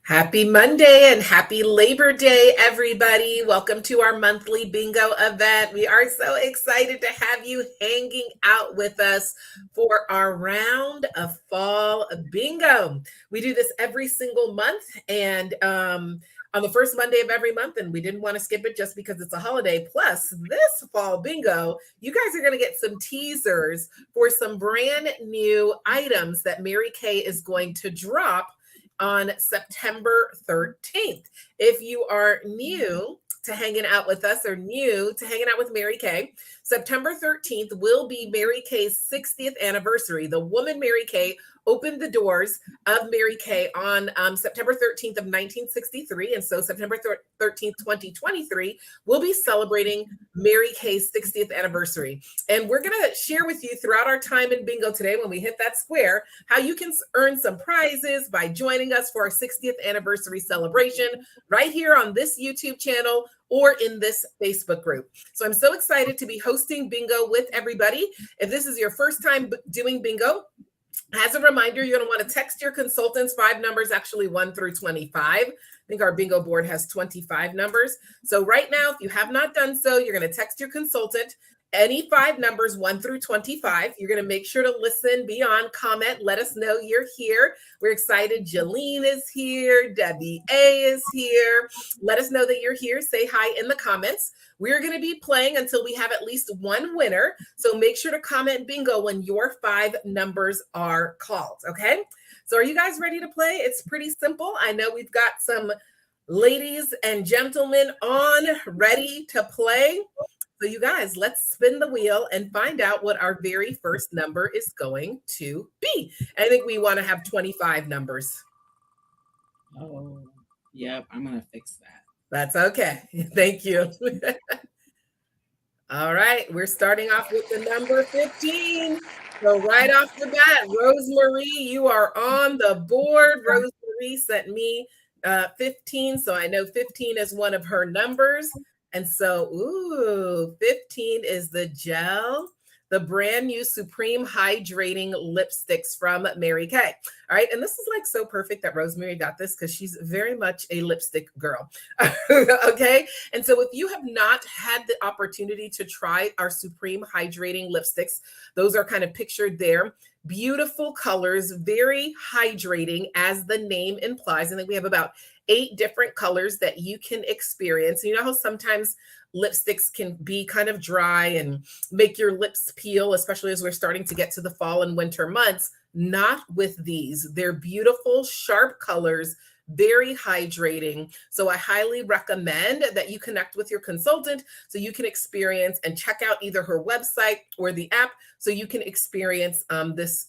Happy Monday and happy Labor Day, everybody. Welcome to our monthly bingo event. We are so excited to have you hanging out with us for our round of fall bingo. We do this every single month and on the first Monday of every month, and we didn't want to skip it just because it's a holiday. Plus, this fall bingo, you guys are going to get some teasers for some brand new items that Mary Kay is going to drop on September 13th. If you are new to hanging out with us or new to hanging out with Mary Kay, September 13th will be Mary Kay's 60th anniversary. The woman Mary Kay opened the doors of Mary Kay on September 13th of 1963. And so September 13th, 2023, we'll be celebrating Mary Kay's 60th anniversary. And we're going to share with you throughout our time in bingo today, when we hit that square, how you can earn some prizes by joining us for our 60th anniversary celebration right here on this YouTube channel or in this Facebook group. So I'm so excited to be hosting bingo with everybody. If this is your first time doing bingo, as a reminder, you're going to want to text your consultants 5 numbers, actually 1 through 25. I think our bingo board has 25 numbers. So right now, if you have not done so, you're going to text your consultant any 5 numbers, 1 through 25. You're going to make sure to listen, be on, comment, let us know you're here. We're excited. Jalene is here. Debbie A is here. Let us know that you're here. Say hi in the comments. We're going to be playing until we have at least one winner. So make sure to comment bingo when your 5 numbers are called. Okay. So are you guys ready to play? It's pretty simple. I know we've got some ladies and gentlemen on ready to play. So you guys, let's spin the wheel and find out what our very first number is going to be. I think we want to have 25 numbers. Oh, yep. I'm going to fix that. That's okay. Thank you. All right. We're starting off with the number 15. So right off the bat, Rosemarie, you are on the board. Rosemarie sent me 15. So I know 15 is one of her numbers. And so, 15 is the gel, the brand new Supreme Hydrating Lipsticks from Mary Kay. All right. And this is like so perfect that Rosemarie got this because she's very much a lipstick girl. Okay. And so if you have not had the opportunity to try our Supreme Hydrating Lipsticks, those are kind of pictured there. Beautiful colors, very hydrating, as the name implies. And then we have about 8 different colors that you can experience. You know how sometimes lipsticks can be kind of dry and make your lips peel, especially as we're starting to get to the fall and winter months. Not with these. They're beautiful, sharp colors, very hydrating. So I highly recommend that you connect with your consultant so you can experience and check out either her website or the app so you can experience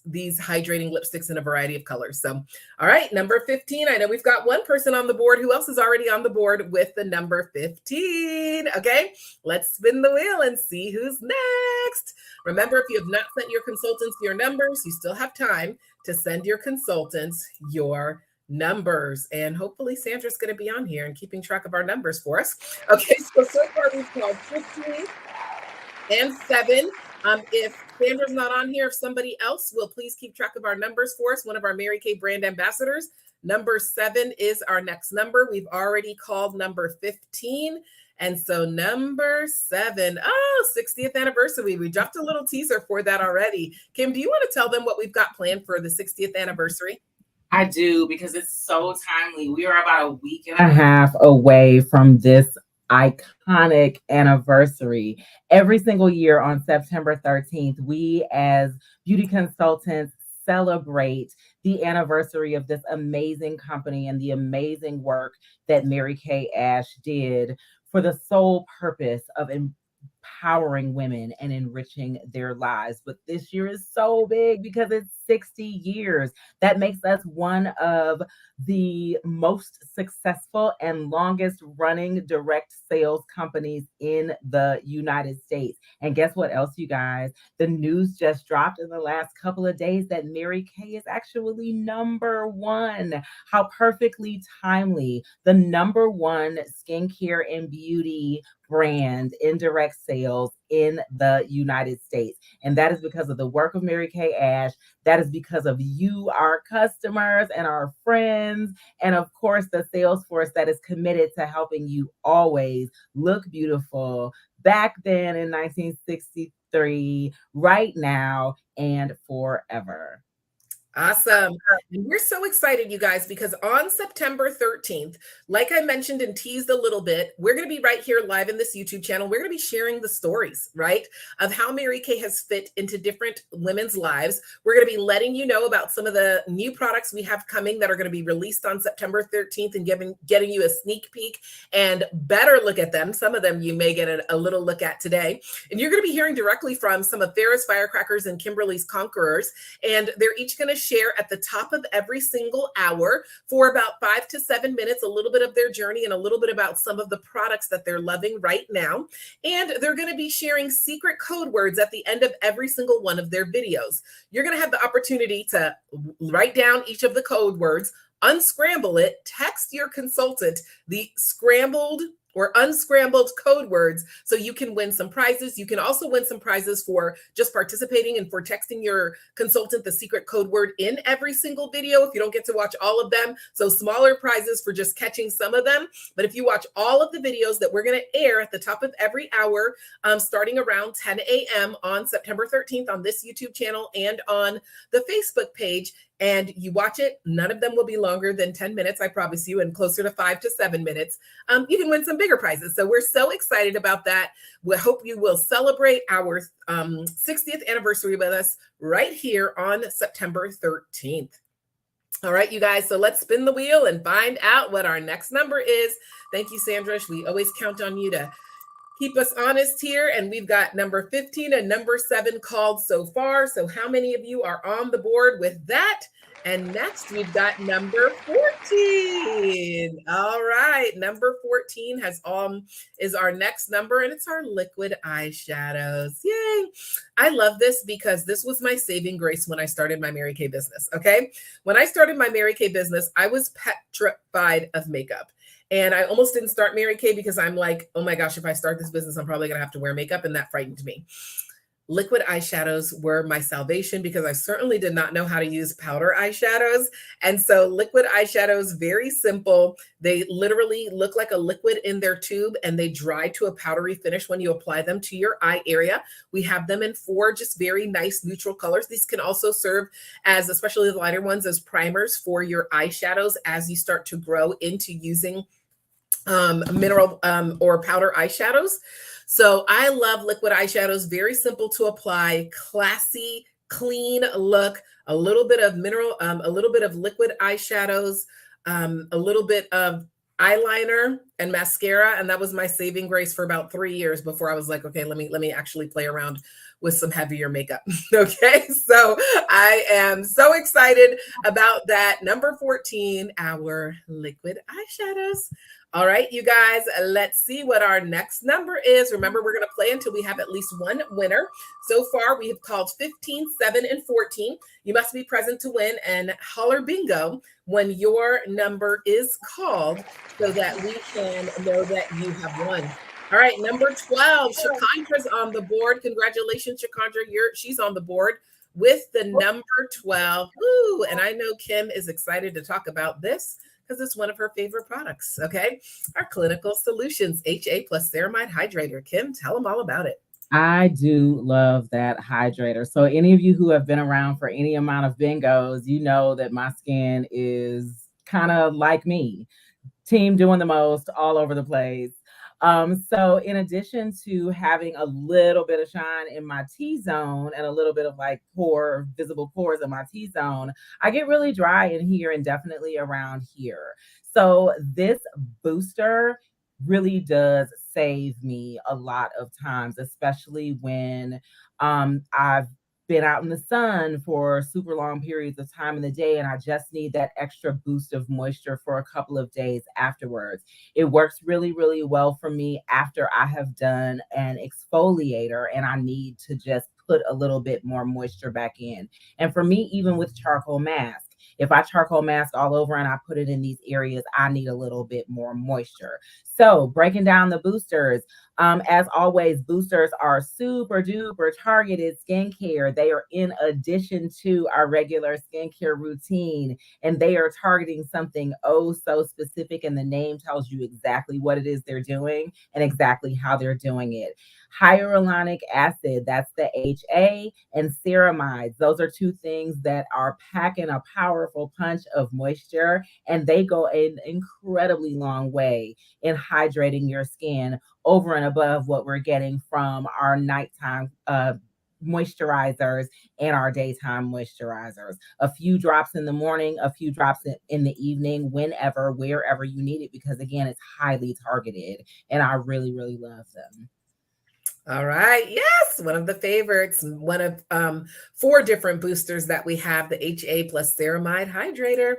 these hydrating lipsticks in a variety of colors. So, all right, number 15. I know we've got one person on the board. Who else is already on the board with the number 15? Okay, let's spin the wheel and see who's next. Remember, if you have not sent your consultants your numbers, you still have time to send your consultants your numbers. And hopefully Sandra's going to be on here and keeping track of our numbers for us. Okay, so far we've called 15 and 7. If Sandra's not on here, if somebody else will please keep track of our numbers for us, one of our Mary Kay brand ambassadors. Number 7 is our next number. We've already called number 15. And so number 7, 60th anniversary. We dropped a little teaser for that already. Kim, do you want to tell them what we've got planned for the 60th anniversary? I do, because it's so timely. We are about a week and a half away from this iconic anniversary. Every single year on September 13th, we as beauty consultants celebrate the anniversary of this amazing company and the amazing work that Mary Kay Ash did for the sole purpose of empowering women and enriching their lives. But this year is so big because it's 60 years. That makes us one of the most successful and longest running direct sales companies in the United States. And guess what else, you guys? The news just dropped in the last couple of days that Mary Kay is actually number 1. How perfectly timely. The number 1 skincare and beauty brand in direct sales in the United States. And that is because of the work of Mary Kay Ash. That is because of you, our customers and our friends. And of course, the sales force that is committed to helping you always look beautiful back then in 1963, right now, and forever. Awesome. And we're so excited, you guys, because on September 13th, like I mentioned and teased a little bit, we're going to be right here live in this YouTube channel. We're going to be sharing the stories, right, of how Mary Kay has fit into different women's lives. We're going to be letting you know about some of the new products we have coming that are going to be released on September 13th and getting you a sneak peek and better look at them. Some of them you may get a little look at today. And you're going to be hearing directly from some of Farrah's Firecrackers and Kimberly's Conquerors. And they're each going to share at the top of every single hour for about 5 to 7 minutes, a little bit of their journey and a little bit about some of the products that they're loving right now. And they're going to be sharing secret code words at the end of every single one of their videos. You're going to have the opportunity to write down each of the code words, unscramble it, text your consultant the scrambled or unscrambled code words so you can win some prizes. You can also win some prizes for just participating and for texting your consultant the secret code word in every single video if you don't get to watch all of them. So smaller prizes for just catching some of them. But if you watch all of the videos that we're going to air at the top of every hour, starting around 10 a.m. on September 13th on this YouTube channel and on the Facebook page, and you watch it, none of them will be longer than 10 minutes, I promise you, and closer to 5 to 7 minutes. You can win some bigger prizes. So we're so excited about that. We hope you will celebrate our 60th anniversary with us right here on September 13th. All right, you guys, so let's spin the wheel and find out what our next number is. Thank you, Sandra. We always count on you to keep us honest here. And we've got number 15 and number 7 called so far. So how many of you are on the board with that? And next we've got number 14. All right, number 14 is our next number, and it's our liquid eyeshadows. Yay. I love this because this was my saving grace when I started my Mary Kay business. Okay. When I started my Mary Kay business, I was petrified of makeup. And I almost didn't start Mary Kay because I'm like, oh my gosh, if I start this business, I'm probably going to have to wear makeup. And that frightened me. Liquid eyeshadows were my salvation because I certainly did not know how to use powder eyeshadows. And so liquid eyeshadows, very simple. They literally look like a liquid in their tube and they dry to a powdery finish when you apply them to your eye area. We have them in 4 just very nice neutral colors. These can also serve as, especially the lighter ones, as primers for your eyeshadows as you start to grow into using mineral or powder eyeshadows. So I love liquid eyeshadows, very simple to apply, classy, clean look, a little bit of mineral, a little bit of liquid eyeshadows, a little bit of eyeliner and mascara. And that was my saving grace for about 3 years before I was like, okay, let me actually play around with some heavier makeup. Okay. So I am so excited about that. Number 14, our liquid eyeshadows. All right, you guys, let's see what our next number is. Remember, we're going to play until we have at least one winner. So far, we have called 15, 7, and 14. You must be present to win and holler bingo when your number is called so that we can know that you have won. All right, number 12, Shakandra's on the board. Congratulations, Shakandra. She's on the board with the number 12. Ooh, and I know Kim is excited to talk about this because it's one of her favorite products, okay? Our Clinical Solutions HA plus Ceramide Hydrator. Kim, tell them all about it. I do love that hydrator. So any of you who have been around for any amount of bingos, you know that my skin is kind of like me. Team doing the most all over the place. So in addition to having a little bit of shine in my T-zone and a little bit of like visible pores in my T-zone, I get really dry in here and definitely around here. So this booster really does save me a lot of times, especially when I've been out in the sun for super long periods of time in the day and I just need that extra boost of moisture for a couple of days afterwards. It works really, really well for me after I have done an exfoliator and I need to just put a little bit more moisture back in. And for me, even with charcoal mask, If I charcoal mask all over and I put it in these areas, I need a little bit more moisture. So breaking down the boosters, as always, boosters are super duper targeted skincare. They are in addition to our regular skincare routine, and they are targeting something oh so specific. And the name tells you exactly what it is they're doing and exactly how they're doing it. Hyaluronic acid, that's the HA, and ceramides. Those are two things that are packing a powerful punch of moisture, and they go an incredibly long way in hydrating your skin over and above what we're getting from our nighttime moisturizers and our daytime moisturizers. A few drops in the morning, a few drops in the evening, whenever, wherever you need it, because again, it's highly targeted and I really, really love them. All right. Yes, one of the favorites, one of 4 different boosters that we have, the HA plus ceramide hydrator.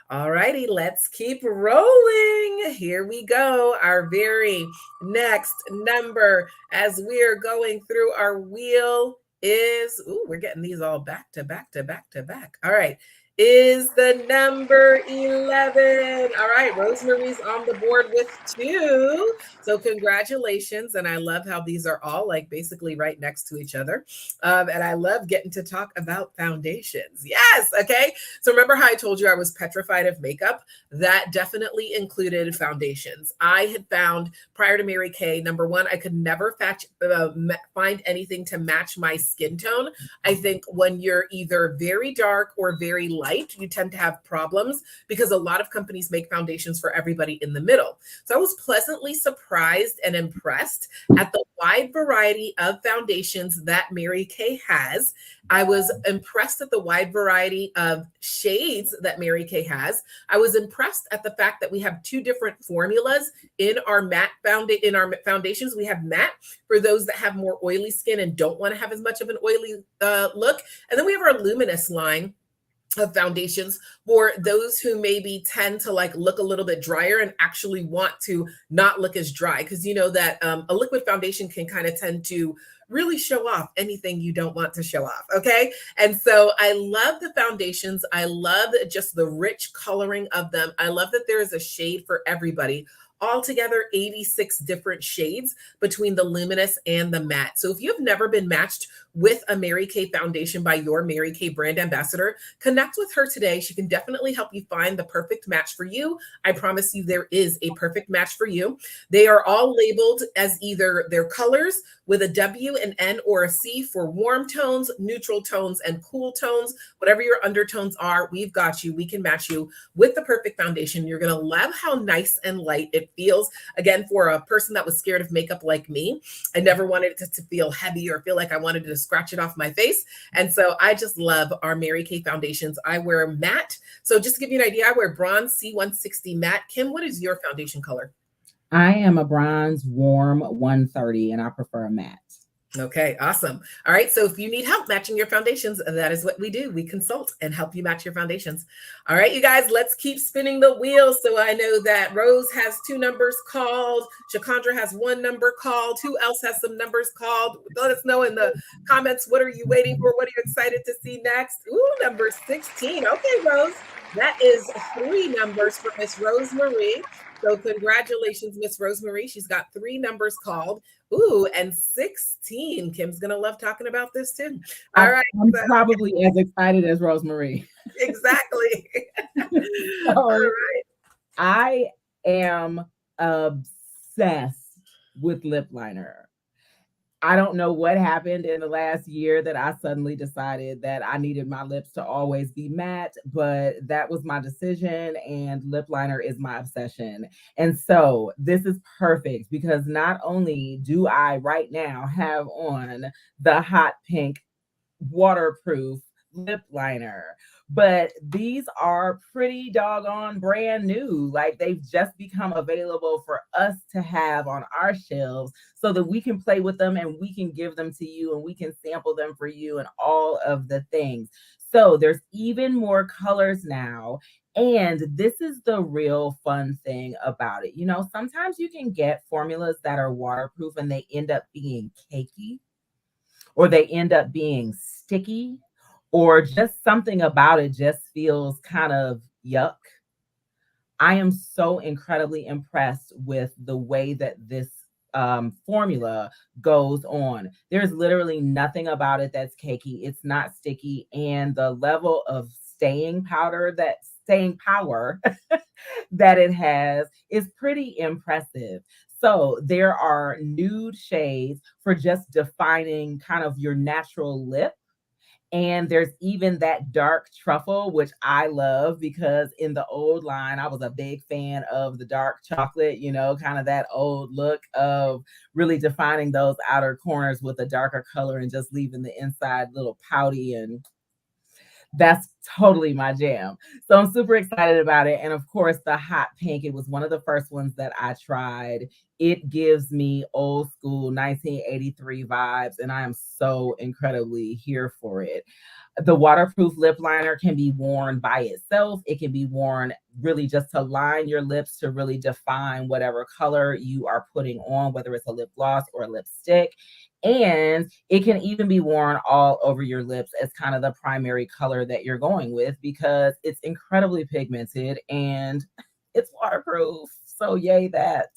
All righty, let's keep rolling. Here we go. Our very next number as we're going through our wheel is, we're getting these all back to back to back to back. All right. Is the number 11. All right, Rosemary's on the board with 2. So congratulations. And I love how these are all like basically right next to each other. And I love getting to talk about foundations. Yes. Okay. So remember how I told you I was petrified of makeup? That definitely included foundations. I had found prior to Mary Kay, number one, I could never find anything to match my skin tone. I think when you're either very dark or very light, you tend to have problems because a lot of companies make foundations for everybody in the middle. So I was pleasantly surprised and impressed at the wide variety of foundations that Mary Kay has. I was impressed at the wide variety of shades that Mary Kay has. I was impressed at the fact that we have 2 different formulas in our foundations. We have matte for those that have more oily skin and don't want to have as much of an oily look. And then we have our luminous line of foundations for those who maybe tend to like look a little bit drier and actually want to not look as dry, because you know that a liquid foundation can kind of tend to really show off anything you don't want to show off. Okay. And so I love the foundations. I love just the rich coloring of them. I love that there is a shade for everybody. Altogether 86 different shades between the luminous and the matte. So if you've never been matched with a Mary Kay foundation by your Mary Kay brand ambassador, connect with her today. She can definitely help you find the perfect match for you. I promise you there is a perfect match for you. They are all labeled as either their colors with a W, an N, or a C for warm tones, neutral tones, and cool tones. Whatever your undertones are, we've got you. We can match you with the perfect foundation. You're going to love how nice and light it feels. Again, for a person that was scared of makeup like me, I never wanted it to feel heavy or feel like I wanted to scratch it off my face. And so I just love our Mary Kay foundations. I wear matte. So just to give you an idea, I wear bronze C160 matte. Kim, what is your foundation color? I am a bronze warm 130 and I prefer a matte. Okay, awesome. All right. So if you need help matching your foundations, that is what we do. We consult and help you match your foundations. All right, you guys, let's keep spinning the wheel. So I know that Rose has 2 numbers called. Shakandra has 1 number called. Who else has some numbers called? Let us know in the comments. What are you waiting for? What are you excited to see next? Ooh, number 16. Okay, Rose. That is 3 numbers for Miss Rosemarie. So congratulations, Miss Rosemarie. She's got 3 numbers called. Ooh, and 16. Kim's going to love talking about this too. All right. I'm probably as excited as Rosemarie. Exactly. So, all right. I am obsessed with lip liner. I don't know what happened in the last year that I suddenly decided that I needed my lips to always be matte, but that was my decision and lip liner is my obsession. And so this is perfect because not only do I right now have on the hot pink waterproof lip liner, but these are pretty doggone brand new. Like they've just become available for us to have on our shelves so that we can play with them and we can give them to you and we can sample them for you and all of the things. So there's even more colors now. And this is the real fun thing about it. You know, sometimes you can get formulas that are waterproof and they end up being cakey or they end up being sticky, or just something about it just feels kind of yuck, I am so incredibly impressed with the way that this formula goes on. There's literally nothing about it that's cakey. It's not sticky, and the level of staying power that it has is pretty impressive. So there are nude shades for just defining kind of your natural lip, and there's even that dark truffle, which I love because in the old line, I was a big fan of the dark chocolate, kind of that old look of really defining those outer corners with a darker color and just leaving the inside little pouty, and that's totally my jam. So I'm super excited about it. And of course, the hot pink, it was one of the first ones that I tried. It gives me old school 1983 vibes, and I am so incredibly here for it. The waterproof lip liner can be worn by itself. It can be worn really just to line your lips, to really define whatever color you are putting on, whether it's a lip gloss or a lipstick. And it can even be worn all over your lips as kind of the primary color that you're going with, because it's incredibly pigmented and it's waterproof. So yay that.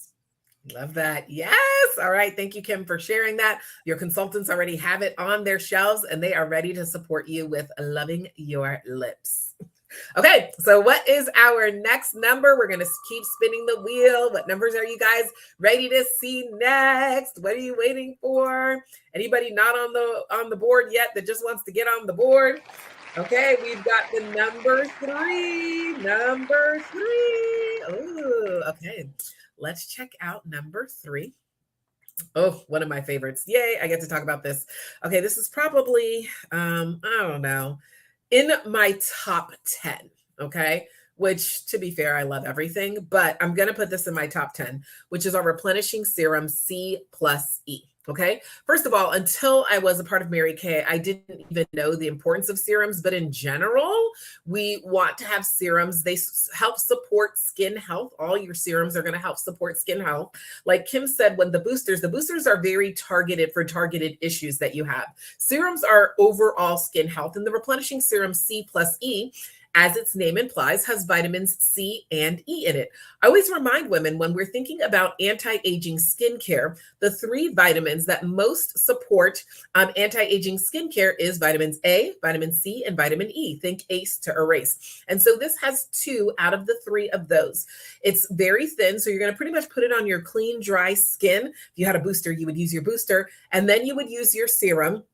Love that. Yes. All right. Thank you, Kim, for sharing that. Your consultants already have it on their shelves and they are ready to support you with loving your lips. Okay, so what is our next number? We're going to keep spinning the wheel. What numbers are you guys ready to see next? What are you waiting for? Anybody not on the board yet that just wants to get on the board? Okay, we've got the number 3. Number 3. Ooh, okay. Let's check out number 3. Oh, one of my favorites. Yay, I get to talk about this. Okay, this is probably, I don't know, in my top 10, okay? Which, to be fair, I love everything, but I'm going to put this in my top 10, which is our replenishing serum C plus E. Okay. First of all, until I was a part of Mary Kay, I didn't even know the importance of serums. But in general, we want to have serums. They help support skin health. All your serums are going to help support skin health. Like Kim said, when the boosters are very targeted for targeted issues that you have. Serums are overall skin health, and the replenishing serum C plus E, as its name implies, has vitamins C and E in it. I always remind women when we're thinking about anti-aging skincare, the 3 vitamins that most support anti-aging skincare is vitamins A, vitamin C, and vitamin E. Think ACE to erase. And so this has 2 out of the 3 of those. It's very thin, so you're going to pretty much put it on your clean, dry skin. If you had a booster, you would use your booster, and then you would use your serum.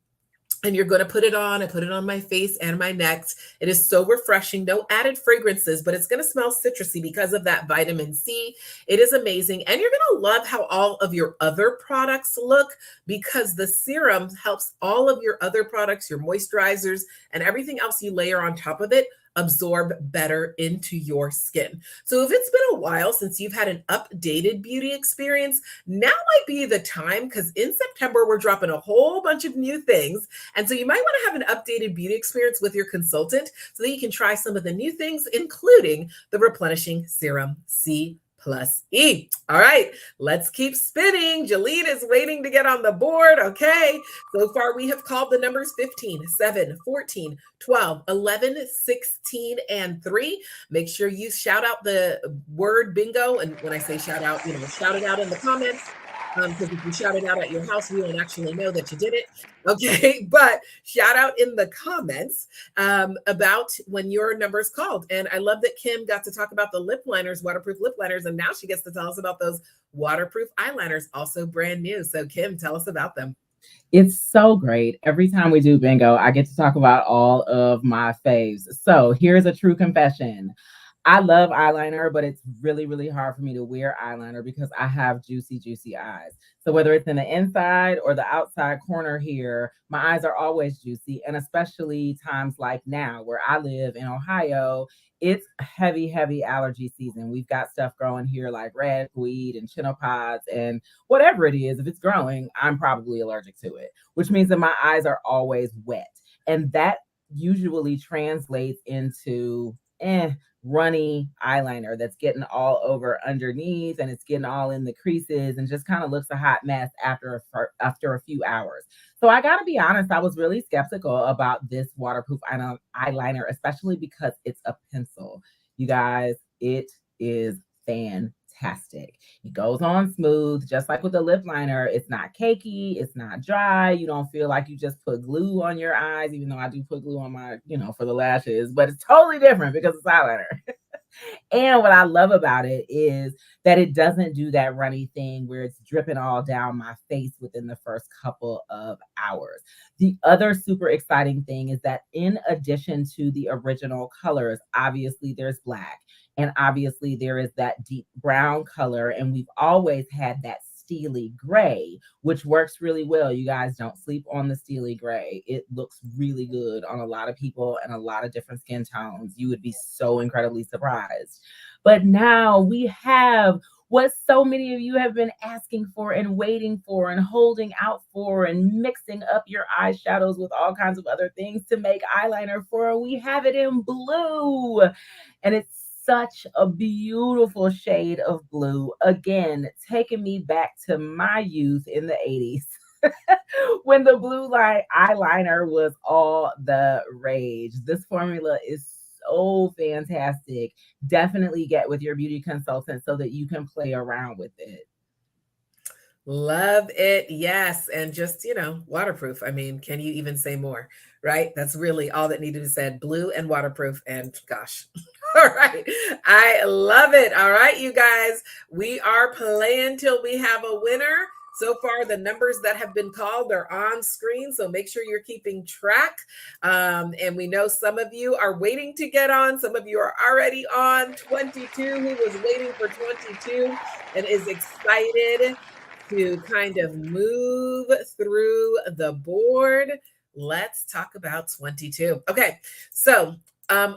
And you're going to put it on. I put it on my face and my neck. It is so refreshing. No added fragrances, but it's going to smell citrusy because of that vitamin C. It is amazing. And you're going to love how all of your other products look, because the serum helps all of your other products, your moisturizers, and everything else you layer on top of it absorb better into your skin. So if it's been a while since you've had an updated beauty experience, now might be the time, because in September, we're dropping a whole bunch of new things. And so you might want to have an updated beauty experience with your consultant so that you can try some of the new things, including the replenishing serum C plus E. All right, let's keep spinning. Jolene is waiting to get on the board. Okay, so far we have called the numbers 15, 7, 14, 12, 11, 16, and 3. Make sure you shout out the word bingo. And when I say shout out, shout it out in the comments. Because if you shout it out at your house, we won't actually know that you did it. Okay, but shout out in the comments about when your number is called. And I love that Kim got to talk about the lip liners, waterproof lip liners, and now she gets to tell us about those waterproof eyeliners, also brand new. So Kim, tell us about them. It's so great. Every time we do bingo, I get to talk about all of my faves. So here's a true confession. I love eyeliner, but it's really, really hard for me to wear eyeliner because I have juicy, juicy eyes. So whether it's in the inside or the outside corner here, my eyes are always juicy. And especially times like now where I live in Ohio, it's heavy, heavy allergy season. We've got stuff growing here like ragweed and chenopod's and whatever it is. If it's growing, I'm probably allergic to it, which means that my eyes are always wet. And that usually translates into runny eyeliner that's getting all over underneath and it's getting all in the creases and just kind of looks a hot mess after a few hours. So I got to be honest, I was really skeptical about this waterproof eyeliner, especially because it's a pencil. You guys, it is fantastic. It goes on smooth, just like with the lip liner. It's not cakey, it's not dry. You don't feel like you just put glue on your eyes, even though I do put glue on my, for the lashes, but it's totally different because it's eyeliner. And what I love about it is that it doesn't do that runny thing where it's dripping all down my face within the first couple of hours. The other super exciting thing is that in addition to the original colors, obviously there's black and obviously there is that deep brown color, and we've always had that steely gray, which works really well. You guys, don't sleep on the steely gray. It looks really good on a lot of people and a lot of different skin tones. You would be so incredibly surprised. But now we have what so many of you have been asking for and waiting for and holding out for and mixing up your eyeshadows with all kinds of other things to make eyeliner for. We have it in blue, and it's such a beautiful shade of blue. Again, taking me back to my youth in the 80s when the blue light eyeliner was all the rage. This formula is so fantastic. Definitely get with your beauty consultant so that you can play around with it. Love it. Yes. And just, waterproof. I mean, can you even say more, right? That's really all that needed to be said. Blue and waterproof. And gosh. All right. I love it. All right, you guys, we are playing till we have a winner. So far, the numbers that have been called are on screen, so make sure you're keeping track. And we know some of you are waiting to get on. Some of you are already on. 22, who was waiting for 22 and is excited to kind of move through the board. Let's talk about 22. Okay, so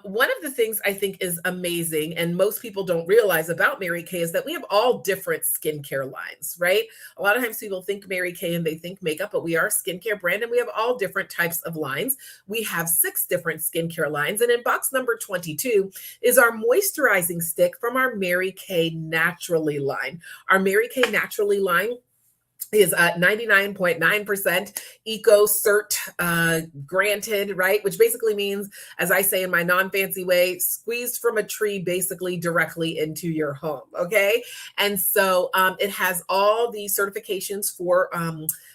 one of the things I think is amazing and most people don't realize about Mary Kay is that we have all different skincare lines, right? A lot of times people think Mary Kay and they think makeup, but we are a skincare brand and we have all different types of lines. We have 6 different skincare lines, and in box number 22 is our moisturizing stick from our Mary Kay Naturally line. Our Mary Kay Naturally line is 99.9% eco cert granted, right? Which basically means, as I say in my non-fancy way, squeezed from a tree basically directly into your home, okay? And so it has all the certifications for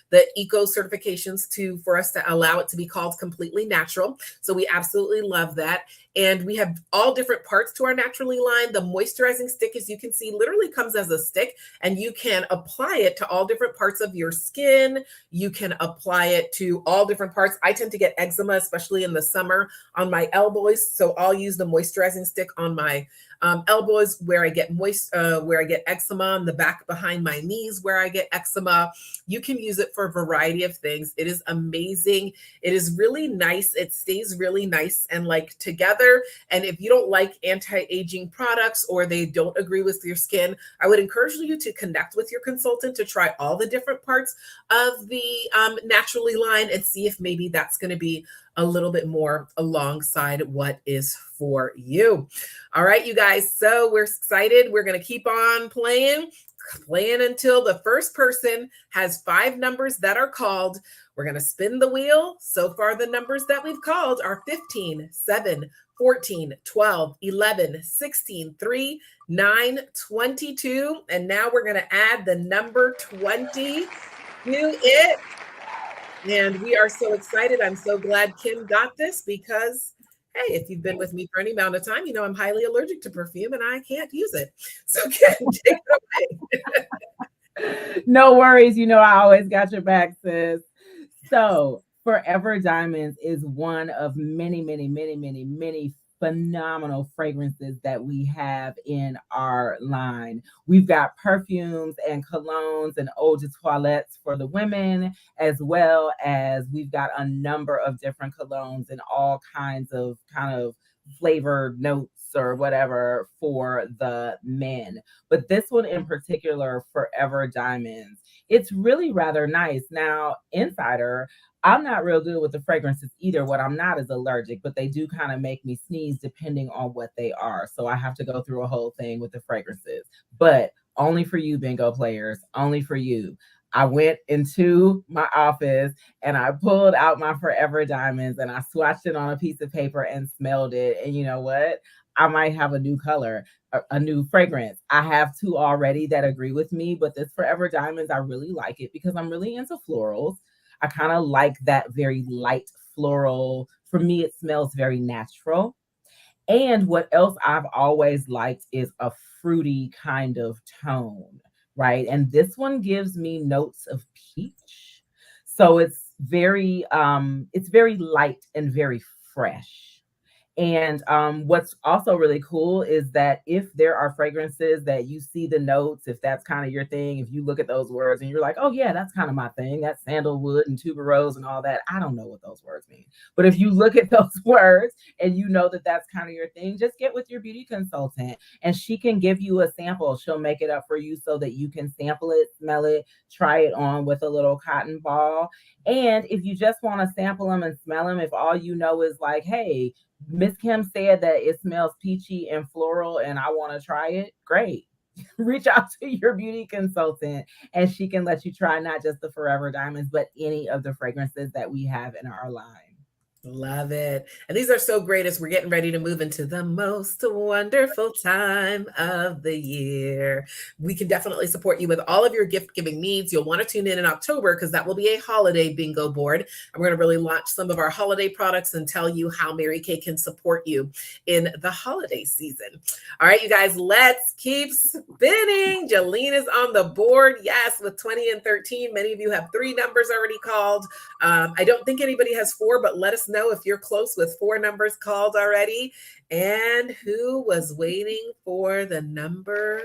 the eco certifications for us to allow it to be called completely natural. So we absolutely love that. And we have all different parts to our Naturally line. The moisturizing stick, as you can see, literally comes as a stick, and you can apply it to all different parts of your skin. You can apply it to all different parts. I tend to get eczema, especially in the summer, on my elbows. So I'll use the moisturizing stick on my elbows where I get eczema, on the back behind my knees where I get eczema. You can use it for a variety of things. It is amazing. It is really nice. It stays really nice and like together. And if you don't like anti-aging products or they don't agree with your skin, I would encourage you to connect with your consultant to try all the different parts of the Naturally line and see if maybe that's going to be a little bit more alongside what is for you. All right, you guys. So we're excited. We're going to keep on playing until the first person has 5 numbers that are called. We're going to spin the wheel. So far, the numbers that we've called are 15, 7, 14, 12, 11, 16, 3, 9, 22. And now we're going to add the number 20 to it. And we are so excited. I'm so glad Kim got this because, hey, if you've been with me for any amount of time, you know I'm highly allergic to perfume and I can't use it. So Kim, take it away. No worries. I always got your back, sis. So Forever Diamonds is one of many, many, many, many, many phenomenal fragrances that we have in our line. We've got perfumes and colognes and eau de toilettes for the women, as well as we've got a number of different colognes and all kinds of kind of flavor notes or whatever for the men. But this one in particular, Forever Diamonds, it's really rather nice. Now, insider, I'm not real good with the fragrances either. What I'm not is allergic, but they do kind of make me sneeze depending on what they are. So I have to go through a whole thing with the fragrances. But only for you, bingo players, only for you. I went into my office and I pulled out my Forever Diamonds and I swatched it on a piece of paper and smelled it. And you know what? I might have a new color, a new fragrance. I have two already that agree with me, but this Forever Diamonds, I really like it because I'm really into florals. I kind of like that very light floral. For me, it smells very natural. And what else I've always liked is a fruity kind of tone, right? And this one gives me notes of peach. So it's very light and very fresh. And what's also really cool is that if there are fragrances that you see the notes, if that's kind of your thing, if you look at those words and you're like, oh, yeah, that's kind of my thing, that's sandalwood and tuberose and all that. I don't know what those words mean. But if you look at those words and you know that that's kind of your thing, just get with your beauty consultant and she can give you a sample. She'll make it up for you so that you can sample it, smell it, try it on with a little cotton ball. And if you just want to sample them and smell them, if all you know is like, hey, Miss Kim said that it smells peachy and floral and I want to try it, great. Reach out to your beauty consultant and she can let you try not just the Forever Diamonds, but any of the fragrances that we have in our line. Love it. And these are so great as we're getting ready to move into the most wonderful time of the year. We can definitely support you with all of your gift giving needs. You'll want to tune in October because that will be a holiday bingo board. And we're going to really launch some of our holiday products and tell you how Mary Kay can support you in the holiday season. All right, you guys, let's keep spinning. Jolene is on the board. Yes, with 20 and 13. Many of you have 3 numbers already called. I don't think anybody has 4, but let us know if you're close with 4 numbers called already. And who was waiting for the number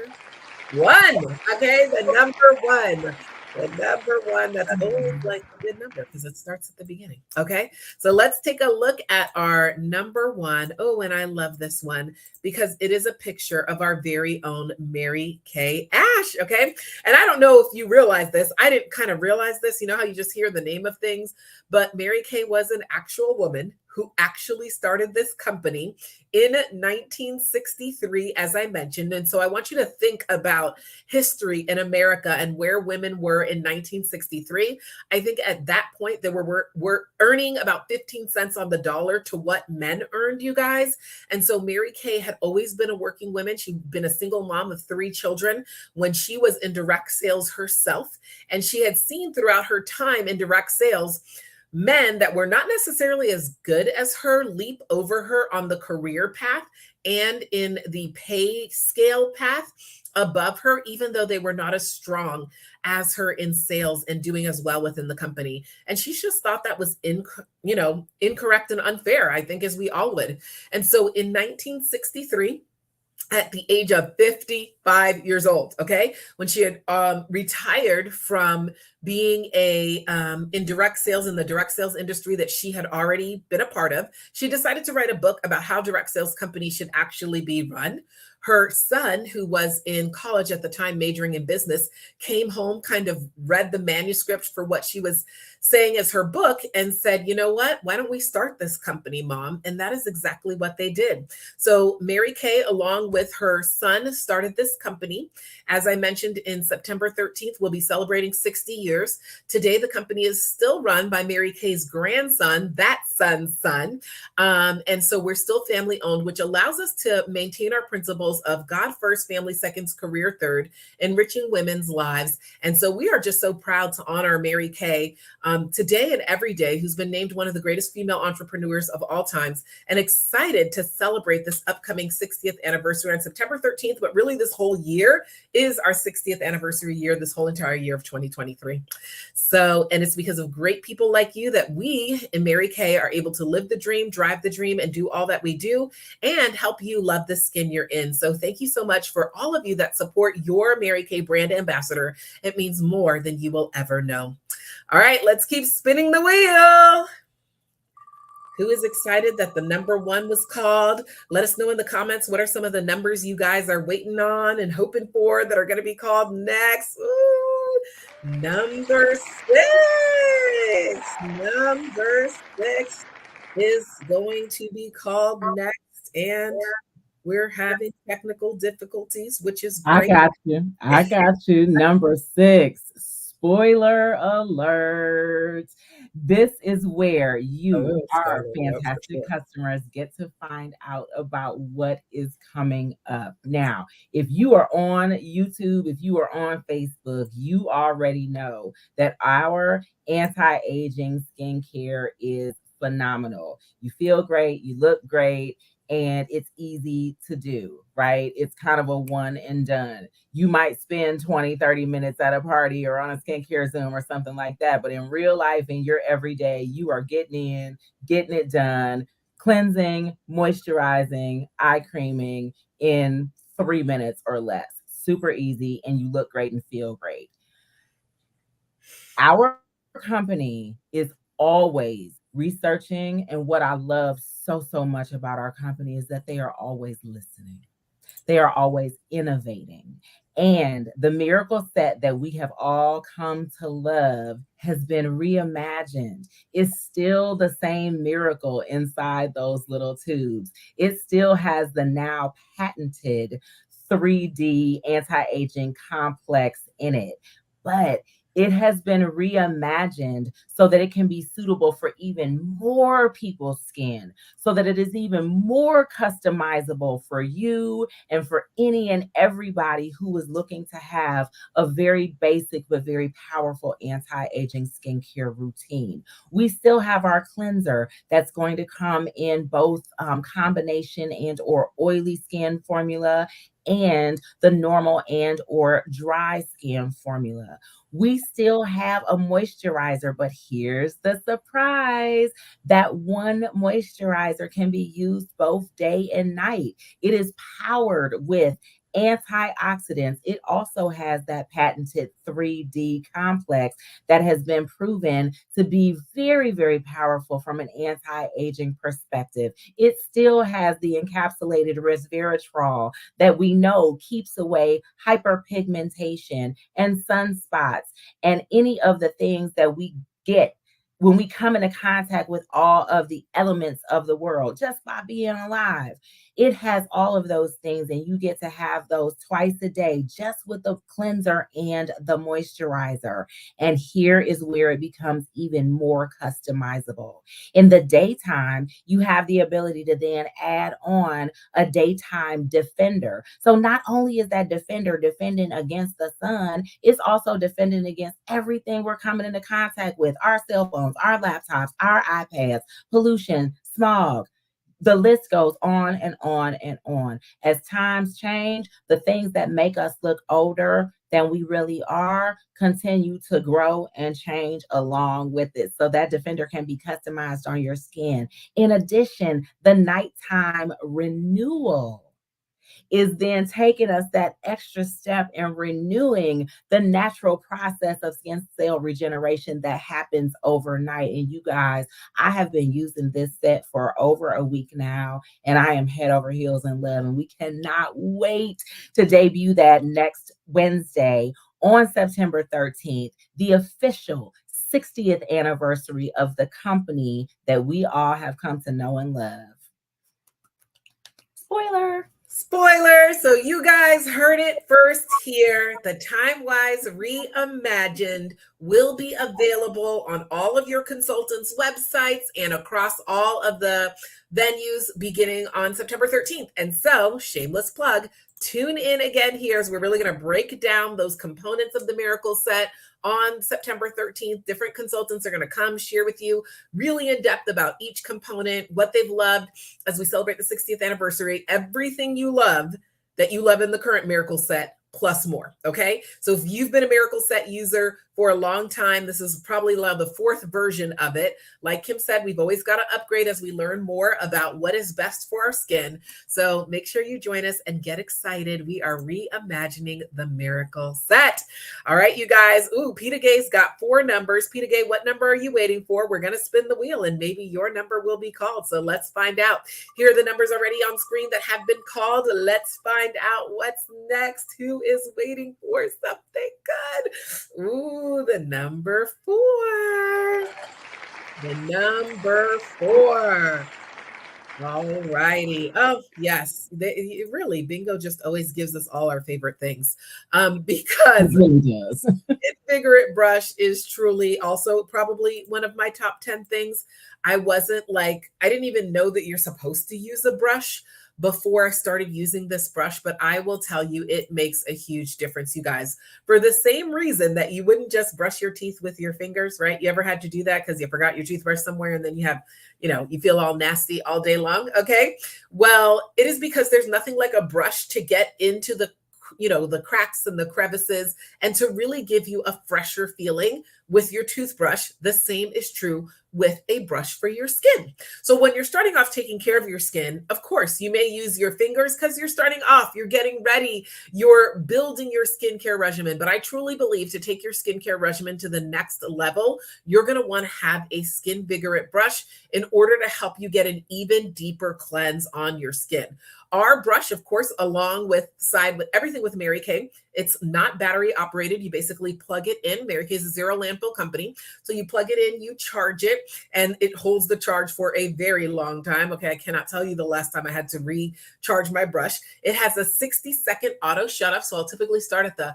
1? Okay, the number 1. The number 1, that's always like a good number because it starts at the beginning. Okay, so let's take a look at our number 1. Oh, and I love this one because it is a picture of our very own Mary Kay Ash. Okay, and I don't know if you realize this. I didn't kind of realize this. You know how you just hear the name of things, but Mary Kay was an actual woman who actually started this company in 1963, as I mentioned. And so I want you to think about history in America and where women were in 1963. I think at that point, they were earning about 15 cents on the dollar to what men earned, you guys. And so Mary Kay had always been a working woman. She'd been a single mom of 3 children when she was in direct sales herself. And she had seen throughout her time in direct sales men that were not necessarily as good as her leap over her on the career path and in the pay scale path above her, even though they were not as strong as her in sales and doing as well within the company. And she just thought that was incorrect and unfair, I think, as we all would. And so in 1963, at the age of 55 years old, okay, when she had retired from being in direct sales in the direct sales industry that she had already been a part of, she decided to write a book about how direct sales companies should actually be run. Her son, who was in college at the time, majoring in business, came home, kind of read the manuscript for what she was saying as her book and said, you know what, why don't we start this company, Mom? And that is exactly what they did. So Mary Kay, along with her son, started this company. As I mentioned, in September 13th, we'll be celebrating 60 years. Today, the company is still run by Mary Kay's grandson, that son's son. And so we're still family owned, which allows us to maintain our principles of God first, family second, career third, enriching women's lives. And so we are just so proud to honor Mary Kay today and every day, who's been named one of the greatest female entrepreneurs of all times, and excited to celebrate this upcoming 60th anniversary on September 13th. But really, this whole year is our 60th anniversary year, this whole entire year of 2023. So, and it's because of great people like you that we in Mary Kay are able to live the dream, drive the dream, and do all that we do, and help you love the skin you're in. So thank you so much for all of you that support your Mary Kay brand ambassador. It means more than you will ever know. All right, let's keep spinning the wheel. Who is excited that the number one was called? Let us know in the comments what are some of the numbers you guys are waiting on and hoping for that are going to be called next. Ooh, number 6. Number 6 is going to be called next, and we're having technical difficulties, which is great. I got you. Number 6, spoiler alert. This is where you, our fantastic customers, get to find out about what is coming up. Now, if you are on YouTube, if you are on Facebook, you already know that our anti-aging skincare is phenomenal. You feel great, you look great, and it's easy to do, right? It's kind of a one and done. You might spend 20, 30 minutes at a party or on a skincare Zoom or something like that. But in real life, in your everyday, you are getting it done, cleansing, moisturizing, eye creaming in 3 minutes or less. Super easy, and you look great and feel great. Our company is always researching, and what I love so much about our company is that they are always listening. They are always innovating. And the miracle set that we have all come to love has been reimagined. It's still the same miracle inside those little tubes. It still has the now patented 3D anti-aging complex in it. But it has been reimagined so that it can be suitable for even more people's skin, so that it is even more customizable for you and for any and everybody who is looking to have a very basic but very powerful anti-aging skincare routine. We still have our cleanser that's going to come in both combination and or oily skin formula, and the normal and or dry skin formula. We still have a moisturizer, but here's the surprise. That one moisturizer can be used both day and night. It is powered with antioxidants. It also has that patented 3D complex that has been proven to be very, very powerful from an anti-aging perspective. It still has the encapsulated resveratrol that we know keeps away hyperpigmentation and sunspots and any of the things that we get when we come into contact with all of the elements of the world just by being alive. It has all of those things, and you get to have those twice a day just with the cleanser and the moisturizer. And here is where it becomes even more customizable. In the daytime, you have the ability to then add on a daytime defender. So not only is that defender defending against the sun, it's also defending against everything we're coming into contact with: our cell phones, our laptops, our iPads, pollution, smog. The list goes on and on and on. As times change, the things that make us look older than we really are continue to grow and change along with it. So that defender can be customized on your skin. In addition, the nighttime renewal is then taking us that extra step in renewing the natural process of skin cell regeneration that happens overnight. And you guys, I have been using this set for over a week now, and I am head over heels in love. And we cannot wait to debut that next Wednesday on September 13th, the official 60th anniversary of the company that we all have come to know and love. Spoiler. So you guys heard it first here. The TimeWise Reimagined will be available on all of your consultants' websites and across all of the venues beginning on September 13th. And so, shameless plug, tune in again here as we're really going to break down those components of the miracle set on September 13th. Different consultants are going to come share with you really in depth about each component, what they've loved as we celebrate the 60th anniversary, everything you love that you love in the current miracle set plus more. Okay. So if you've been a miracle set user for a long time. This is probably the fourth version of it. Like Kim said, we've always got to upgrade as we learn more about what is best for our skin. So make sure you join us and get excited. We are reimagining the Miracle Set. All right, you guys. Ooh, Peter Gay's got 4 numbers. Peter Gay, what number are you waiting for? We're going to spin the wheel and maybe your number will be called. So let's find out. Here are the numbers already on screen that have been called. Let's find out what's next. Who is waiting for something good? Ooh, the number 4. The number 4. All righty. Oh, yes. Really, bingo just always gives us all our favorite things because It really does. Invigorate brush is truly also probably one of my top 10 things. I didn't even know that you're supposed to use a brush before I started using this brush, but I will tell you, it makes a huge difference, you guys, for the same reason that you wouldn't just brush your teeth with your fingers, right? You ever had to do that because you forgot your toothbrush somewhere and then you feel all nasty all day long? Okay. Well, it is because there's nothing like a brush to get into the cracks and the crevices and to really give you a fresher feeling with your toothbrush. The same is true with a brush for your skin. So when you're starting off taking care of your skin, of course, you may use your fingers because you're starting off, you're getting ready, you're building your skincare regimen. But I truly believe to take your skincare regimen to the next level, you're going to want to have a Skinvigorate brush in order to help you get an even deeper cleanse on your skin. Our brush, of course, along with everything with Mary Kay, it's not battery operated. You basically plug it in. Mary Kay is a zero landfill company. So you plug it in, you charge it, and it holds the charge for a very long time. Okay, I cannot tell you the last time I had to recharge my brush. It has a 60-second auto shut off. So I'll typically start at the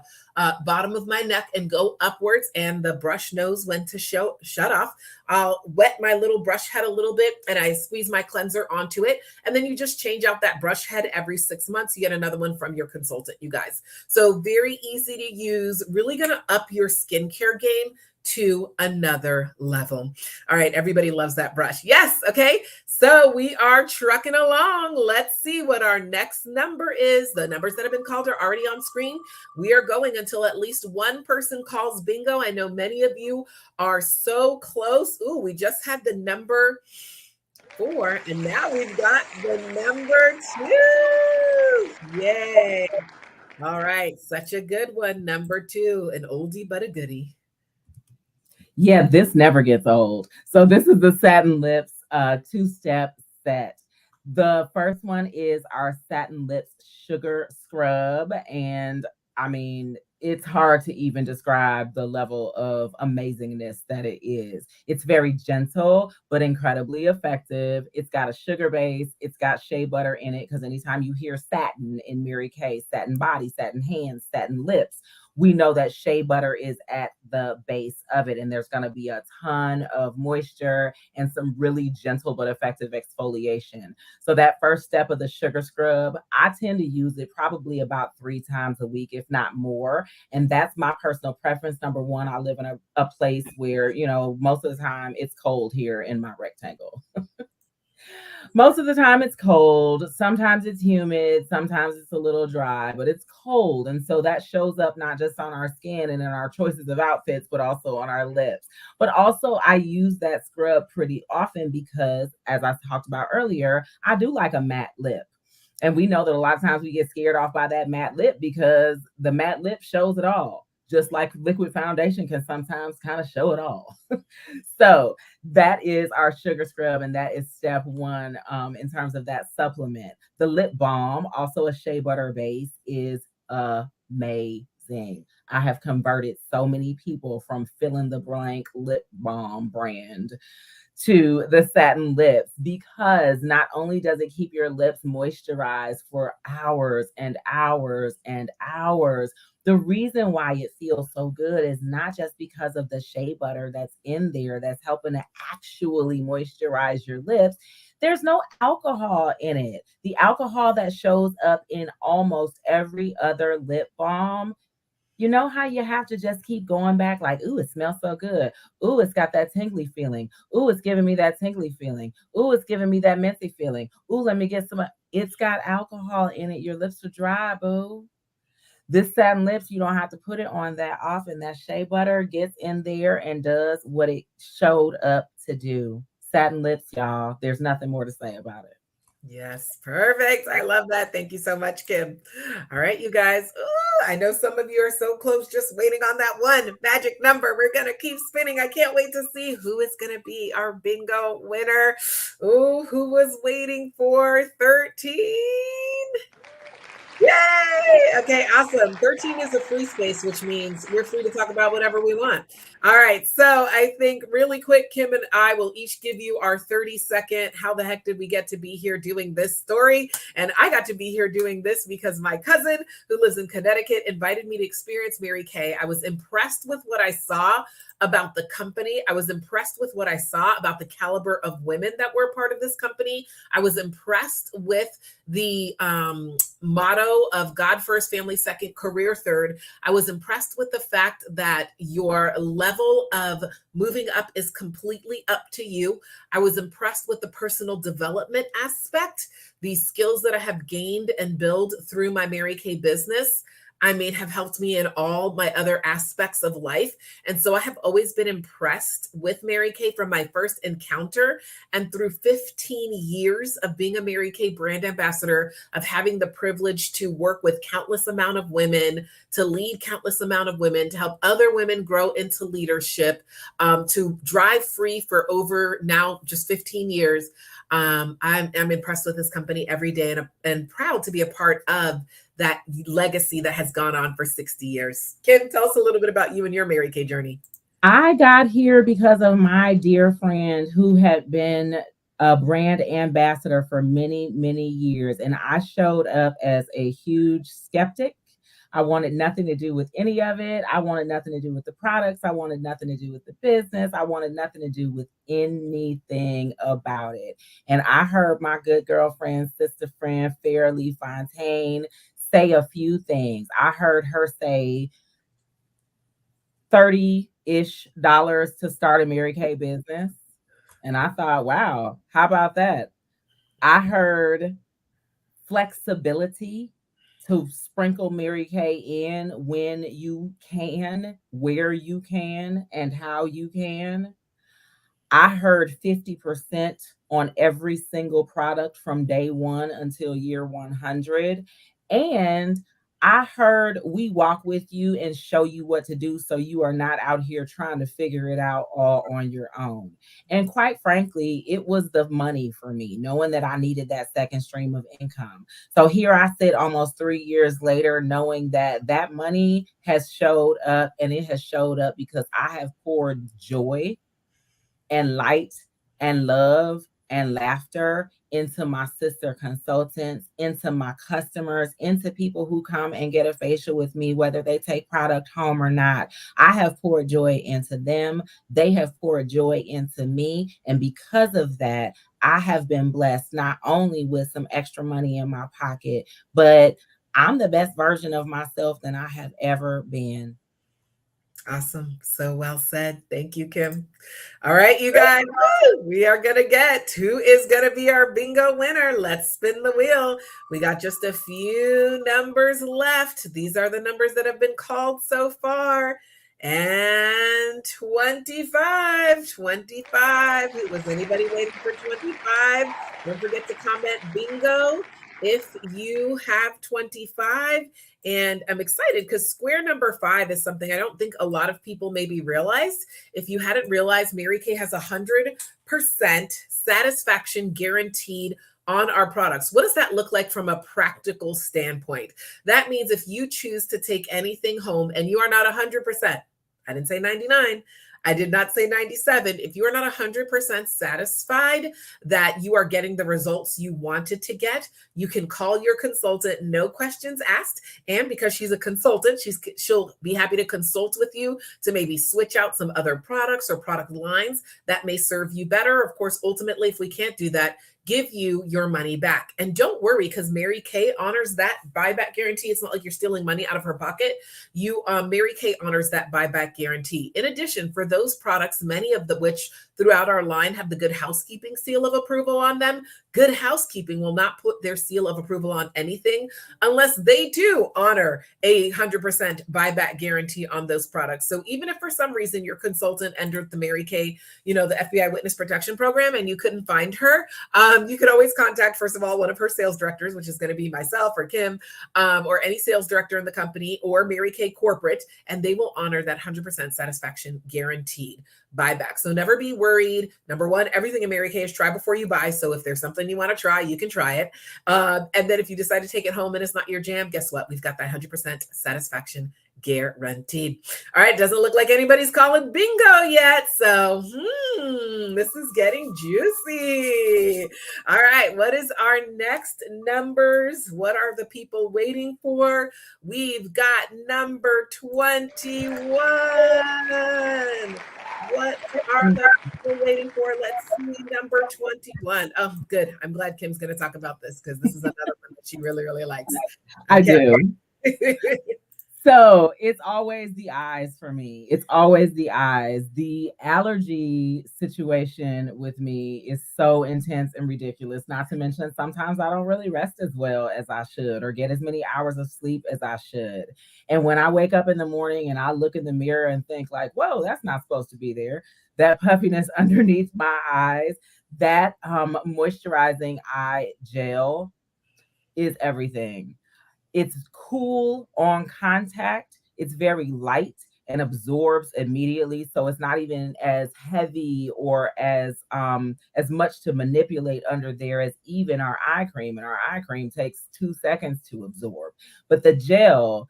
bottom of my neck and go upwards, and the brush knows when to shut off. I'll wet my little brush head a little bit and I squeeze my cleanser onto it. And then you just change out that brush head every 6 months. You get another one from your consultant, you guys. So very easy to use, really going to up your skincare game to another level. All right, everybody loves that brush. Yes, okay. So we are trucking along. Let's see what our next number is. The numbers that have been called are already on screen. We are going until at least one person calls bingo. I know many of you are so close. Ooh, we just had the number 4, and now we've got the number 2. Yay. All right, such a good one. Number 2, an oldie but a goodie. Yeah, this never gets old. So this is the Satin Lips 2-step set. The first one is our Satin Lips Sugar Scrub. And I mean, it's hard to even describe the level of amazingness that it is. It's very gentle, but incredibly effective. It's got a sugar base. It's got shea butter in it, because anytime you hear satin in Mary Kay, satin body, satin hands, satin lips, we know that shea butter is at the base of it, and there's going to be a ton of moisture and some really gentle but effective exfoliation. So that first step of the sugar scrub, I tend to use it probably about 3 times a week, if not more. And that's my personal preference. Number one, I live in a place where, most of the time it's cold here in my rectangle. Most of the time it's cold. Sometimes it's humid. Sometimes it's a little dry, but it's cold. And so that shows up not just on our skin and in our choices of outfits, but also on our lips. But also I use that scrub pretty often because, as I talked about earlier, I do like a matte lip. And we know that a lot of times we get scared off by that matte lip because the matte lip shows it all. Just like liquid foundation can sometimes kind of show it all. So that is our sugar scrub, and that is step 1 in terms of that supplement. The lip balm, also a shea butter base, is amazing. I have converted so many people from fill in the blank lip balm brand to the Satin Lips, because not only does it keep your lips moisturized for hours and hours and hours, the reason why it feels so good is not just because of the shea butter that's in there that's helping to actually moisturize your lips. There's no alcohol in it. The alcohol that shows up in almost every other lip balm, you know how you have to just keep going back like, ooh, it smells so good. Ooh, it's got that tingly feeling. Ooh, it's giving me that tingly feeling. Ooh, it's giving me that minty feeling. Ooh, let me get some. It's got alcohol in it. Your lips are dry, boo. This satin lips, you don't have to put it on that often. That shea butter gets in there and does what it showed up to do. Satin lips, y'all. There's nothing more to say about it. Yes, perfect. I love that. Thank you so much, Kim. All right, you guys. Ooh, I know some of you are so close, just waiting on that one magic number. We're going to keep spinning. I can't wait to see who is going to be our bingo winner. Ooh, who was waiting for 13? Yay! Okay, awesome. 13 is a free space, which means we're free to talk about whatever we want. All right, so I think really quick, Kim and I will each give you our 30-second, how the heck did we get to be here doing this story? And I got to be here doing this because my cousin, who lives in Connecticut, invited me to experience Mary Kay. I was impressed with what I saw about the company. I was impressed with what I saw about the caliber of women that were part of this company. I was impressed with the motto of God first, family second, career third. I was impressed with the fact that your level of moving up is completely up to you. I was impressed with the personal development aspect, the skills that I have gained and built through my Mary Kay business. Have helped me in all my other aspects of life. And so I have always been impressed with Mary Kay from my first encounter. And through 15 years of being a Mary Kay brand ambassador, of having the privilege to work with countless amount of women, to lead countless amount of women, to help other women grow into leadership, to drive free for over now just 15 years. I'm impressed with this company every day and proud to be a part of that legacy that has gone on for 60 years. Kim, tell us a little bit about you and your Mary Kay journey. I got here because of my dear friend who had been a brand ambassador for many, many years. And I showed up as a huge skeptic. I wanted nothing to do with any of it. I wanted nothing to do with the products. I wanted nothing to do with the business. I wanted nothing to do with anything about it. And I heard my good girlfriend, sister friend, Fairly Fontaine, say a few things. I heard her say $30-ish to start a Mary Kay business. And I thought, wow, how about that? I heard flexibility to sprinkle Mary Kay in when you can, where you can, and how you can. I heard 50% on every single product from day one until year 100. And I heard we walk with you and show you what to do so you are not out here trying to figure it out all on your own. And quite frankly, it was the money for me, knowing that I needed that second stream of income. So here I sit almost 3 years later, knowing that that money has showed up, and it has showed up because I have poured joy and light and love and laughter into my sister consultants, into my customers, into people who come and get a facial with me, whether they take product home or not. I have poured joy into them. They have poured joy into me. And because of that, I have been blessed not only with some extra money in my pocket, but I'm the best version of myself than I have ever been. Awesome. So well said. Thank you, Kim. All right, you guys, we are going to get who is going to be our bingo winner. Let's spin the wheel. We got just a few numbers left. These are the numbers that have been called so far. And 25. Was anybody waiting for 25? Don't forget to comment bingo if you have 25. And I'm excited because square number 5 is something I don't think a lot of people maybe realized. If you hadn't realized, Mary Kay has 100% satisfaction guaranteed on our products. What does that look like from a practical standpoint? That means if you choose to take anything home and you are not 100%, I didn't say 99, I did not say 97. If you are not 100% satisfied that you are getting the results you wanted to get, you can call your consultant, no questions asked. And because she's a consultant, she'll be happy to consult with you to maybe switch out some other products or product lines that may serve you better. Of course, ultimately, if we can't do that, give you your money back. And don't worry, because Mary Kay honors that buyback guarantee. It's not like you're stealing money out of her pocket. Mary Kay honors that buyback guarantee. In addition, for those products, many of which throughout our line have the Good Housekeeping seal of approval on them, Good Housekeeping will not put their seal of approval on anything unless they do honor a 100% buyback guarantee on those products. So even if for some reason your consultant entered the Mary Kay, the FBI Witness Protection Program, and you couldn't find her, you could always contact, first of all, one of her sales directors, which is going to be myself or Kim, or any sales director in the company, or Mary Kay Corporate, and they will honor that 100% satisfaction guaranteed buyback. So never be worried. Number one, everything in Mary Kay is try before you buy. So if there's something you want to try, you can try it. And then if you decide to take it home and it's not your jam, guess what? We've got that 100% satisfaction guaranteed. All right. Doesn't look like anybody's calling bingo yet. So this is getting juicy. All right. What is our next numbers? What are the people waiting for? We've got number 21. What are the people waiting for? Let's see, number 21. Oh, good. I'm glad Kim's going to talk about this because this is another one that she really, really likes. I do. So it's always the eyes for me. It's always the eyes. The allergy situation with me is so intense and ridiculous. Not to mention, sometimes I don't really rest as well as I should or get as many hours of sleep as I should. And when I wake up in the morning and I look in the mirror and think like, whoa, that's not supposed to be there. That puffiness underneath my eyes, that moisturizing eye gel is everything. It's cool on contact. It's very light and absorbs immediately. So it's not even as heavy or as much to manipulate under there as even our eye cream. And our eye cream takes 2 seconds to absorb. But the gel,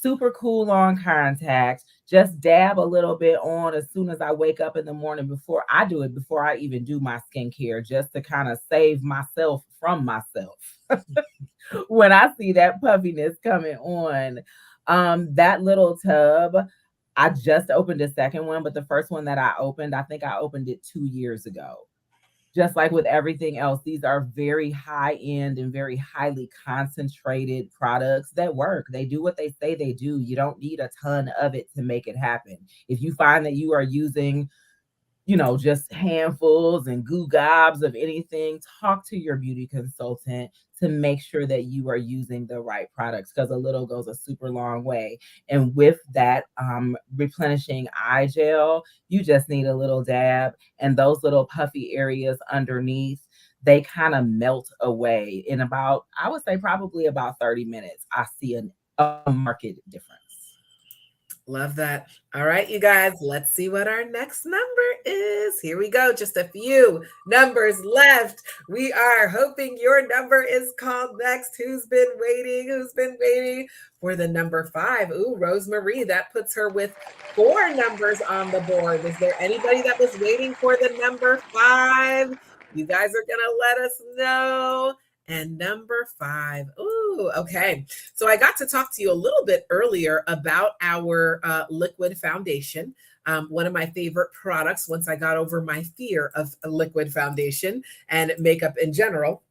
super cool on contact. Just dab a little bit on as soon as I wake up in the morning before I even do my skincare, just to kind of save myself from myself. When I see that puffiness coming on, that little tub, I just opened a second one, but the first one that I think I opened it 2 years ago. Just like with everything else, these are very high end and very highly concentrated products that work. They do what they say they do. You don't need a ton of it to make it happen. If you find that you are using, just handfuls and goo gobs of anything, talk to your beauty consultant to make sure that you are using the right products, because a little goes a super long way. And with that replenishing eye gel, you just need a little dab, and those little puffy areas underneath, they kind of melt away in about, I would say probably about 30 minutes. I see a marked difference. Love that. All right, you guys, let's see what our next number is. Here we go. Just a few numbers left. We are hoping your number is called next. Who's been waiting? Who's been waiting for the number 5? Ooh, Rosemarie, that puts her with 4 numbers on the board. Is there anybody that was waiting for the number 5? You guys are going to let us know. And number 5. Ooh, okay. So I got to talk to you a little bit earlier about our liquid foundation. One of my favorite products once I got over my fear of a liquid foundation and makeup in general.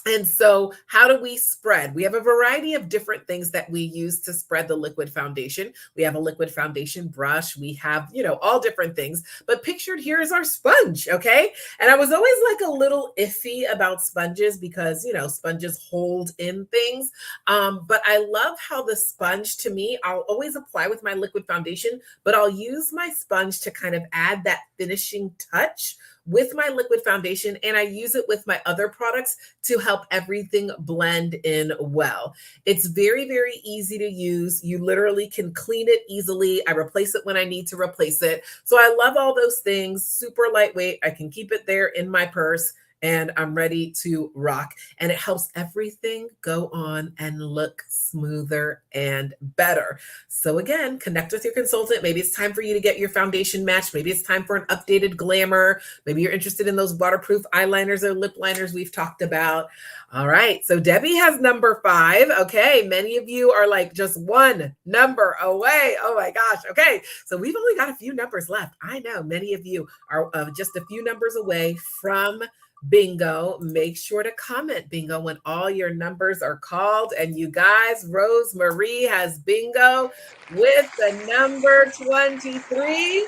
And so how do we spread? We have a variety of different things that we use to spread the liquid foundation. We have a liquid foundation brush. We have, all different things. But pictured here is our sponge, okay? And I was always like a little iffy about sponges because, sponges hold in things. But I love how the sponge, to me, I'll always apply with my liquid foundation, but I'll use my sponge to kind of add that finishing touch with my liquid foundation, and I use it with my other products to help everything blend in well. It's very, very easy to use. You literally can clean it easily. I replace it when I need to replace it. So I love all those things. Super lightweight. I can keep it there in my purse, and I'm ready to rock. And it helps everything go on and look smoother and better. So again, connect with your consultant. Maybe it's time for you to get your foundation matched. Maybe it's time for an updated glamour. Maybe you're interested in those waterproof eyeliners or lip liners we've talked about. All right, so Debbie has number 5. Okay, many of you are like just one number away. Oh my gosh. Okay, so we've only got a few numbers left. I know many of you are just a few numbers away from bingo, make sure to comment bingo when all your numbers are called. And you guys, Rosemarie has bingo with the number 23.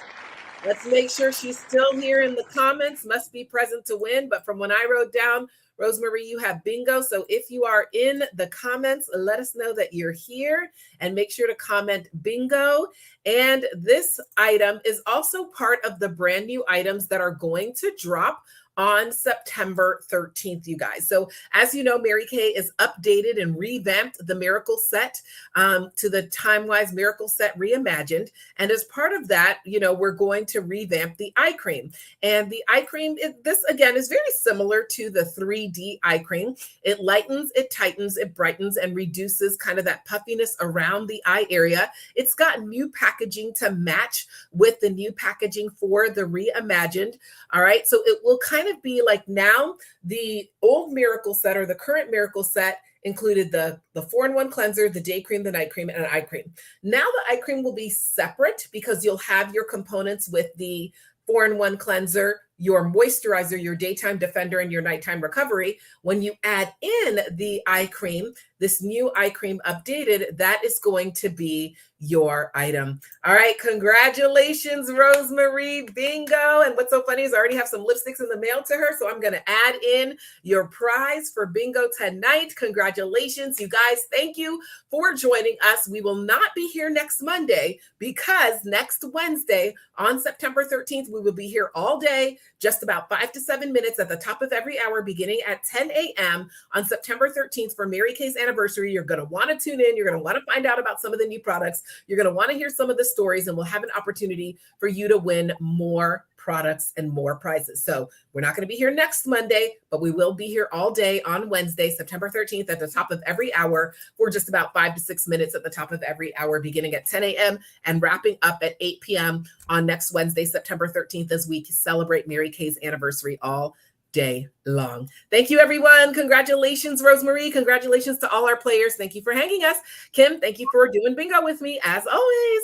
Let's make sure she's still here in the comments. Must be present to win. But from when I wrote down, Rosemarie, you have bingo. So if you are in the comments, let us know that you're here and make sure to comment bingo. And this item is also part of the brand new items that are going to drop on September 13th, you guys. So as you know, Mary Kay is updated and revamped the Miracle Set to the Time-Wise Miracle Set Reimagined. And as part of that, you know, we're going to revamp the eye cream. And the eye cream, this again is very similar to the 3D eye cream. It lightens, it tightens, it brightens, and reduces kind of that puffiness around the eye area. It's got new packaging to match with the new packaging for the Reimagined. All right, so it will kind of be like now the old Miracle Set or the current Miracle Set included the 4-in-1 cleanser, the day cream, the night cream, and an eye cream. Now the eye cream will be separate because you'll have your components with the 4-in-1 cleanser, your moisturizer, your daytime defender, and your nighttime recovery. When you add in the eye cream, this new eye cream updated, that is going to be your item. All right, congratulations, Rosemarie, bingo. And what's so funny is I already have some lipsticks in the mail to her, so I'm going to add in your prize for bingo tonight. Congratulations, you guys. Thank you for joining us. We will not be here next Monday because next Wednesday on September 13th, we will be here all day, just about 5 to 7 minutes at the top of every hour, beginning at 10 a.m. on September 13th for Mary Kay's anniversary. You're going to want to tune in. You're going to want to find out about some of the new products. You're going to want to hear some of the stories, and we'll have an opportunity for you to win more products and more prizes. So we're not going to be here next Monday, but we will be here all day on Wednesday, September 13th at the top of every hour for just about 5 to 6 minutes at the top of every hour, beginning at 10 a.m. and wrapping up at 8 p.m. on next Wednesday, September 13th, as we celebrate Mary Kay's anniversary all day long. Thank you, everyone. Congratulations, Rosemarie. Congratulations to all our players. Thank you for hanging us. Kim, thank you for doing bingo with me as always.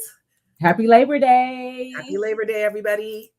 Happy Labor Day. Happy Labor Day, everybody.